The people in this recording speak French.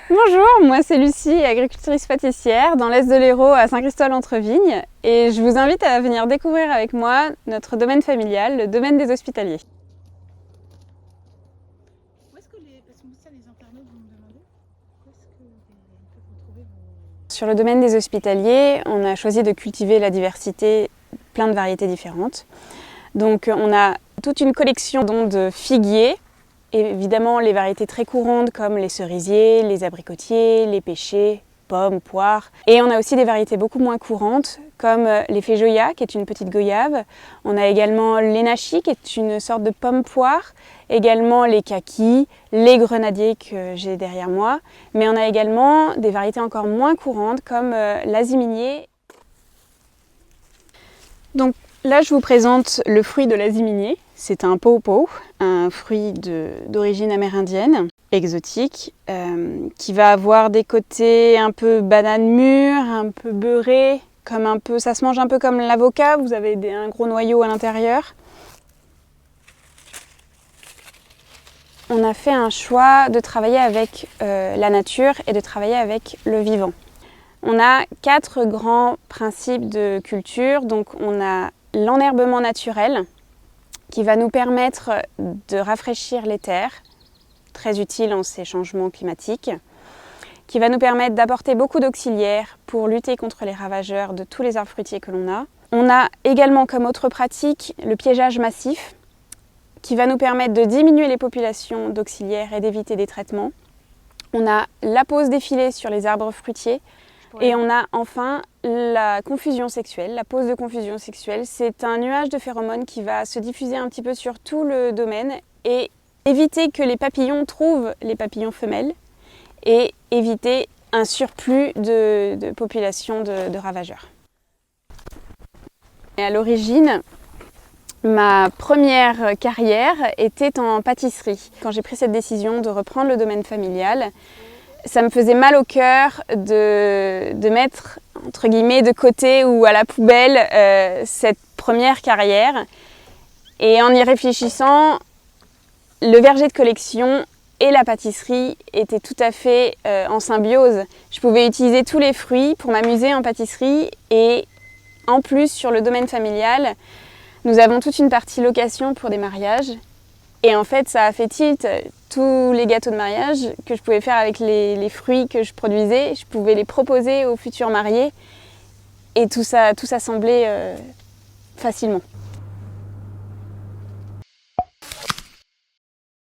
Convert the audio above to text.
Bonjour, moi c'est Lucie, agricultrice pâtissière dans l'Est de l'Hérault à Saint-Christol-entre-Vignes et je vous invite à venir découvrir avec moi notre domaine familial, le domaine des Hospitaliers. Où est-ce que parce que ça les internautes vont me demander, où est-ce qu'ils peuvent retrouver vos... Sur le domaine des Hospitaliers, on a choisi de cultiver la diversité, plein de variétés différentes. Donc on a toute une collection de figuiers, évidemment les variétés très courantes comme les cerisiers, les abricotiers, les pêchers, pommes, poires. Et on a aussi des variétés beaucoup moins courantes comme les féjoyas, qui est une petite goyave. On a également l'énachi, qui est une sorte de pomme-poire. Également les kakis, les grenadiers que j'ai derrière moi. Mais on a également des variétés encore moins courantes comme l'aziminier. Donc là, je vous présente le fruit de l'aziminier. C'est un pawpaw, un fruit d'origine amérindienne, exotique, qui va avoir des côtés un peu banane mûre, un peu beurré, ça se mange un peu comme l'avocat, vous avez un gros noyau à l'intérieur. On a fait un choix de travailler avec la nature et de travailler avec le vivant. On a 4 grands principes de culture, donc on a l'enherbement naturel, qui va nous permettre de rafraîchir les terres, très utile en ces changements climatiques, qui va nous permettre d'apporter beaucoup d'auxiliaires pour lutter contre les ravageurs de tous les arbres fruitiers que l'on a. On a également comme autre pratique le piégeage massif, qui va nous permettre de diminuer les populations d'auxiliaires et d'éviter des traitements. On a la pose des filets sur les arbres fruitiers. Et on a enfin la confusion sexuelle, la pose de confusion sexuelle. C'est un nuage de phéromones qui va se diffuser un petit peu sur tout le domaine et éviter que les papillons trouvent les papillons femelles et éviter un surplus de population de ravageurs. Et à l'origine, ma première carrière était en pâtisserie. Quand j'ai pris cette décision de reprendre le domaine familial, ça me faisait mal au cœur de mettre, entre guillemets, de côté ou à la poubelle cette première carrière. Et en y réfléchissant, le verger de collection et la pâtisserie étaient tout à fait en symbiose. Je pouvais utiliser tous les fruits pour m'amuser en pâtisserie et en plus, sur le domaine familial, nous avons toute une partie location pour des mariages. Et en fait, ça a fait tilt. Tous les gâteaux de mariage que je pouvais faire avec les fruits que je produisais, je pouvais les proposer aux futurs mariés. Et tout ça semblait facilement.